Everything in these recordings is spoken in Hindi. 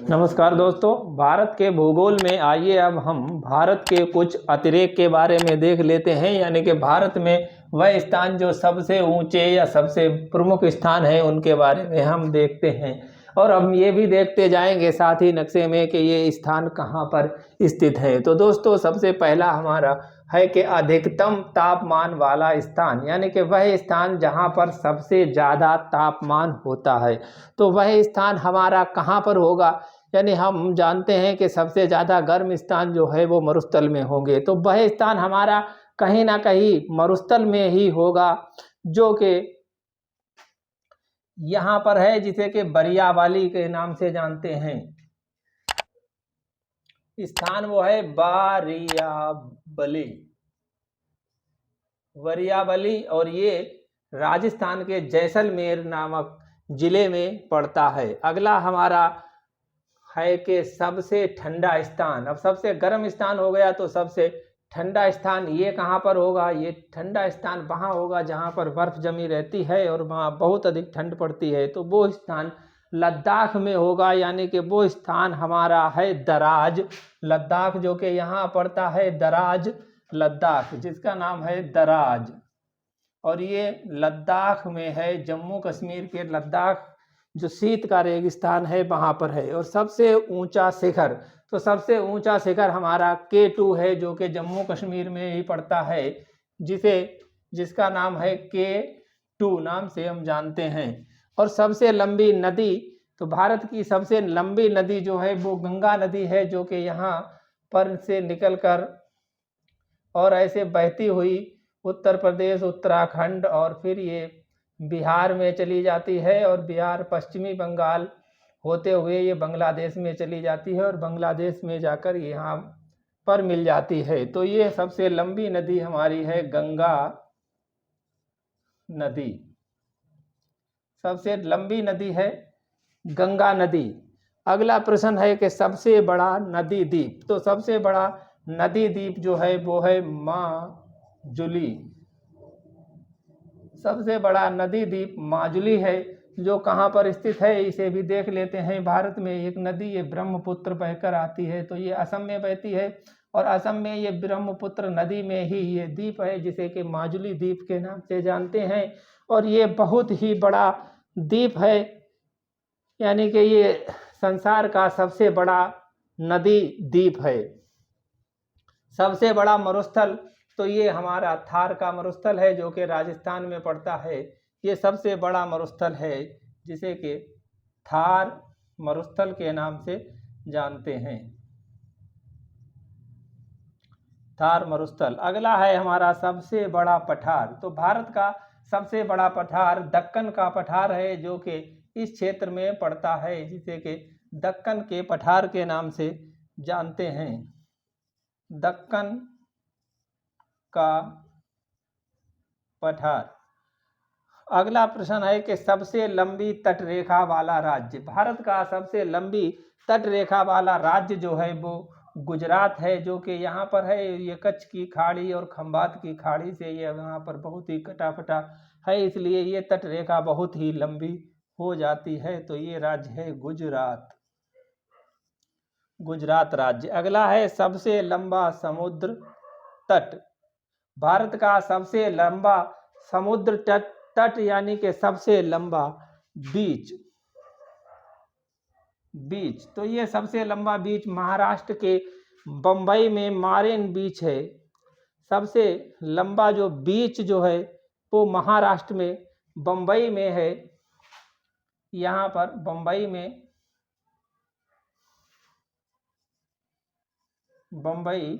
नमस्कार दोस्तों, भारत के भूगोल में आइए अब हम भारत के कुछ अतिरेक के बारे में देख लेते हैं। यानी कि भारत में वह स्थान जो सबसे ऊंचे या सबसे प्रमुख स्थान है उनके बारे में हम देखते हैं। और हम ये भी देखते जाएंगे साथ ही नक्शे में कि ये स्थान कहाँ पर स्थित है। तो दोस्तों, सबसे पहला हमारा है कि अधिकतम तापमान वाला स्थान, यानी कि वह स्थान जहाँ पर सबसे ज़्यादा तापमान होता है। तो वह स्थान हमारा कहाँ पर होगा? यानी हम जानते हैं कि सबसे ज़्यादा गर्म स्थान जो है वो मरुस्थल में होंगे। तो वह स्थान हमारा कहीं ना कहीं मरुस्थल में ही होगा, जो कि यहाँ पर है, जिसे कि बरियावाली के नाम से जानते हैं। स्थान वो है बारियाबली, वरियावली, और ये राजस्थान के जैसलमेर नामक जिले में पड़ता है। अगला हमारा है कि सबसे ठंडा स्थान। अब सबसे गर्म स्थान हो गया, तो सबसे ठंडा स्थान ये कहाँ पर होगा? ये ठंडा स्थान वहाँ होगा जहाँ पर बर्फ जमी रहती है और वहाँ बहुत अधिक ठंड पड़ती है। तो वो स्थान लद्दाख में होगा, यानी कि वो स्थान हमारा है दराज लद्दाख, जो कि यहाँ पड़ता है दराज लद्दाख, जिसका नाम है दराज। और ये लद्दाख में है, जम्मू कश्मीर के लद्दाख जो शीत का रेगिस्तान है वहाँ पर है। और सबसे ऊंचा शिखर, तो सबसे ऊंचा शिखर हमारा K2 है, जो कि जम्मू कश्मीर में ही पड़ता है, जिसका नाम है K2 नाम से हम जानते हैं। और सबसे लंबी नदी, तो भारत की सबसे लंबी नदी जो है वो गंगा नदी है, जो कि यहाँ पर से निकलकर और ऐसे बहती हुई उत्तर प्रदेश, उत्तराखंड और फिर ये बिहार में चली जाती है, और बिहार पश्चिमी बंगाल होते हुए ये बांग्लादेश में चली जाती है, और बांग्लादेश में जाकर यहाँ पर मिल जाती है। तो ये सबसे लंबी नदी हमारी है गंगा नदी, सबसे लंबी नदी है गंगा नदी। अगला प्रश्न है कि सबसे बड़ा नदी द्वीप। तो सबसे बड़ा नदी द्वीप जो है वो है माजुली। सबसे बड़ा नदी द्वीप माजुली है, जो कहाँ पर स्थित है इसे भी देख लेते हैं। भारत में एक नदी ये ब्रह्मपुत्र बहकर आती है, तो ये असम में बहती है, और असम में ये ब्रह्मपुत्र नदी में ही ये द्वीप है, जिसे कि माजुली द्वीप के नाम से जानते हैं। और ये बहुत ही बड़ा द्वीप है, यानी कि ये संसार का सबसे बड़ा नदी द्वीप है। सबसे बड़ा मरुस्थल, तो ये हमारा थार का मरुस्थल है, जो कि राजस्थान में पड़ता है। ये सबसे बड़ा मरुस्थल है, जिसे कि थार मरुस्थल के नाम से जानते हैं, थार मरुस्थल। अगला है हमारा सबसे बड़ा पठार। तो भारत का सबसे बड़ा पठार दक्कन का पठार है, जो कि इस क्षेत्र में पड़ता है, जिसे कि दक्कन के पठार के नाम से जानते हैं, दक्कन का पठार। अगला प्रश्न है कि सबसे लंबी तटरेखा वाला राज्य। भारत का सबसे लंबी तटरेखा वाला राज्य जो है वो गुजरात है, जो कि यहाँ पर है। ये कच्छ की खाड़ी और खंबात की खाड़ी से ये यहाँ पर बहुत ही कटाफटा है, इसलिए ये तटरेखा बहुत ही लंबी हो जाती है। तो ये राज्य है गुजरात, गुजरात राज्य। अगला है सबसे लंबा समुद्र तट। भारत का सबसे लंबा समुद्र तट यानी कि सबसे लंबा बीच, तो ये सबसे लंबा बीच महाराष्ट्र के बम्बई में मारिन बीच है। सबसे लंबा जो बीच जो है वो महाराष्ट्र में बम्बई में है। यहाँ पर बम्बई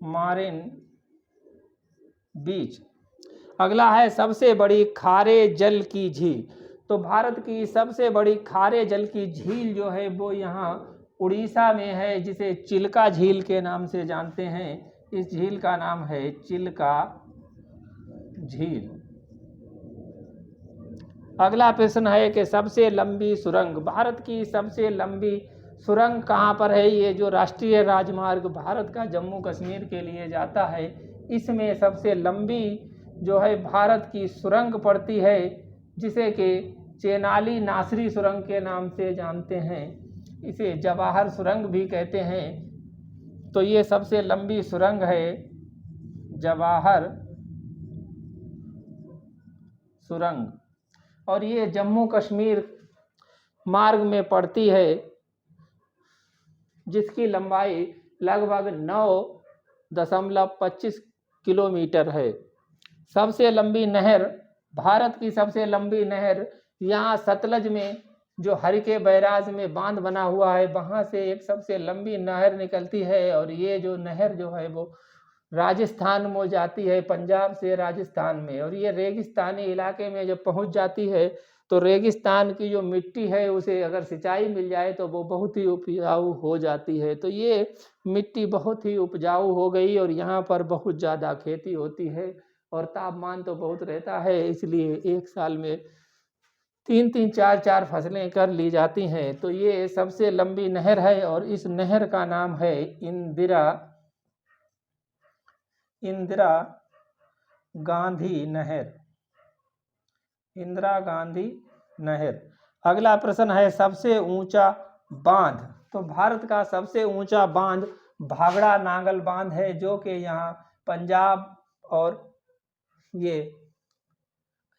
मारिन बीच। अगला है सबसे बड़ी खारे जल की झील। तो भारत की सबसे बड़ी खारे जल की झील जो है वो यहाँ उड़ीसा में है, जिसे चिल्का झील के नाम से जानते हैं। इस झील का नाम है चिल्का झील। अगला प्रश्न है कि सबसे लंबी सुरंग। भारत की सबसे लंबी सुरंग कहाँ पर है? ये जो राष्ट्रीय राजमार्ग भारत का जम्मू कश्मीर के लिए जाता है, इसमें सबसे लंबी जो है भारत की सुरंग पड़ती है, जिसे कि चेनाली नासरी सुरंग के नाम से जानते हैं। इसे जवाहर सुरंग भी कहते हैं। तो ये सबसे लंबी सुरंग है, जवाहर सुरंग। और ये जम्मू कश्मीर मार्ग में पड़ती है, जिसकी लंबाई लगभग 9.25 किलोमीटर है। सबसे लंबी नहर, भारत की सबसे लंबी नहर यहाँ सतलज में जो हरिके बैराज में बांध बना हुआ है, वहाँ से एक सबसे लंबी नहर निकलती है। और ये जो नहर जो है वो राजस्थान में जाती है, पंजाब से राजस्थान में। और ये रेगिस्तानी इलाके में जब पहुँच जाती है तो रेगिस्तान की जो मिट्टी है उसे अगर सिंचाई मिल जाए तो वो बहुत ही उपजाऊ हो जाती है। तो ये मिट्टी बहुत ही उपजाऊ हो गई और यहाँ पर बहुत ज़्यादा खेती होती है और तापमान तो बहुत रहता है, इसलिए एक साल में 3-3, 4-4 फसलें कर ली जाती हैं। तो ये सबसे लंबी नहर है और इस नहर का नाम है इंदिरा गांधी नहर। इंदिरा गांधी नहर। अगला प्रश्न है सबसे ऊंचा बांध। तो भारत का सबसे ऊंचा बांध भाखड़ा नांगल बांध है, जो कि यहाँ पंजाब और ये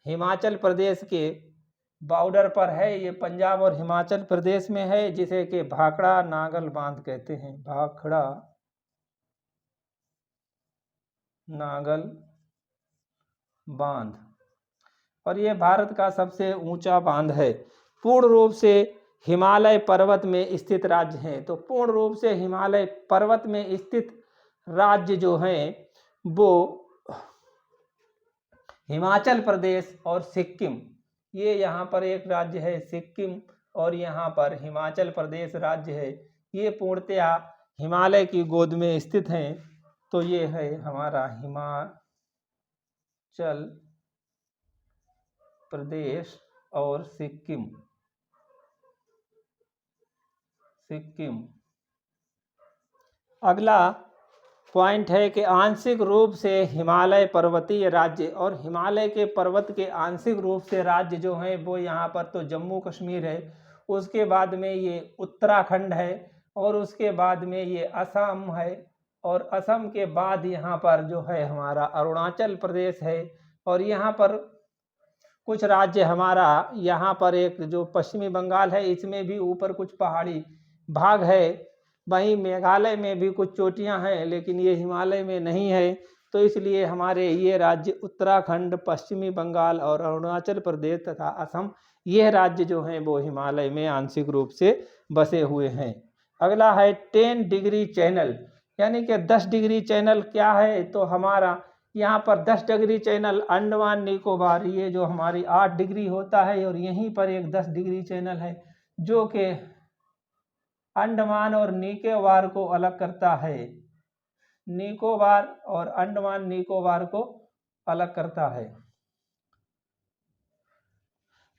हिमाचल प्रदेश के बॉर्डर पर है। ये पंजाब और हिमाचल प्रदेश में है, जिसे कि भाखड़ा नांगल बांध कहते हैं। भाखड़ा नांगल बांध। और ये भारत का सबसे ऊंचा बांध है। पूर्ण रूप से हिमालय पर्वत में स्थित राज्य हैं। तो पूर्ण रूप से हिमालय पर्वत में स्थित राज्य जो हैं वो हिमाचल प्रदेश और सिक्किम। ये यहाँ पर एक राज्य है सिक्किम और यहाँ पर हिमाचल प्रदेश राज्य है। ये पूर्णतया हिमालय की गोद में स्थित हैं। तो ये है हमारा हिमाचल प्रदेश और सिक्किम। अगला पॉइंट है कि आंशिक रूप से हिमालय पर्वतीय राज्य। और हिमालय के पर्वत के आंशिक रूप से राज्य जो हैं वो यहाँ पर तो जम्मू कश्मीर है, उसके बाद में ये उत्तराखंड है और उसके बाद में ये असम है और असम के बाद यहाँ पर जो है हमारा अरुणाचल प्रदेश है। और यहाँ पर कुछ राज्य हमारा यहाँ पर एक जो पश्चिमी बंगाल है, इसमें भी ऊपर कुछ पहाड़ी भाग है। वहीं मेघालय में भी कुछ चोटियाँ हैं, लेकिन ये हिमालय में नहीं है। तो इसलिए हमारे ये राज्य उत्तराखंड, पश्चिमी बंगाल और अरुणाचल प्रदेश तथा असम, यह राज्य जो हैं वो हिमालय में आंशिक रूप से बसे हुए हैं। अगला है 10 डिग्री चैनल, यानी कि 10 डिग्री चैनल क्या है। तो हमारा यहाँ पर 10 डिग्री चैनल अंडमान निकोबार, ये जो हमारी 8 डिग्री होता है, और यहीं पर एक 10 डिग्री चैनल है जो कि अंडमान और निकोबार को अलग करता है। निकोबार और अंडमान निकोबार को अलग करता है।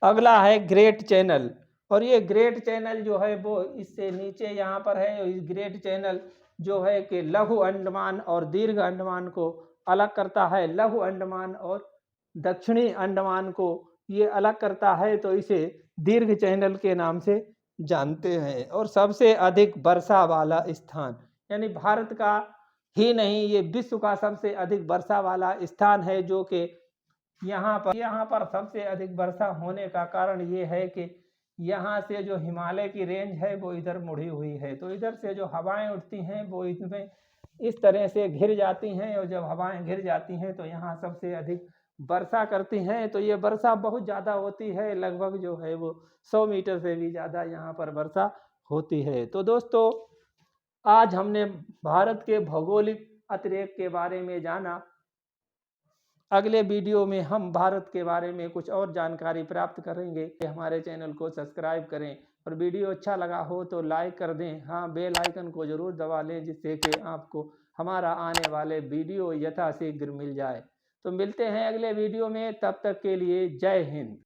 अगला है ग्रेट चैनल। और ये ग्रेट चैनल जो है वो इससे नीचे यहाँ पर है। इस ग्रेट चैनल जो है कि लघु अंडमान और दीर्घ अंडमान को अलग करता है। लघु अंडमान और दक्षिणी अंडमान को ये अलग करता है, तो इसे दीर्घ चैनल के नाम से जानते हैं। और सबसे अधिक वर्षा वाला स्थान, यानी भारत का ही नहीं, ये विश्व का सबसे अधिक वर्षा वाला स्थान है, जो कि यहाँ पर सबसे अधिक वर्षा होने का कारण ये है कि यहाँ से जो हिमालय की रेंज है वो इधर मुड़ी हुई है। तो इधर से जो हवाएं उठती हैं वो इसमें इस तरह से घिर जाती हैं, और जब हवाएं घिर जाती हैं तो यहाँ सबसे अधिक वर्षा करती हैं। तो ये वर्षा बहुत ज़्यादा होती है, लगभग जो है वो 100 मीटर से भी ज़्यादा यहाँ पर वर्षा होती है। तो दोस्तों, आज हमने भारत के भौगोलिक अतिरेक के बारे में जाना। अगले वीडियो में हम भारत के बारे में कुछ और जानकारी प्राप्त करेंगे। हमारे चैनल को सब्सक्राइब करें और वीडियो अच्छा लगा हो तो लाइक कर दें। हाँ, बेल आइकन को ज़रूर दबा लें, जिससे कि आपको हमारा आने वाले वीडियो यथाशीघ्र मिल जाए। तो मिलते हैं अगले वीडियो में, तब तक के लिए जय हिंद।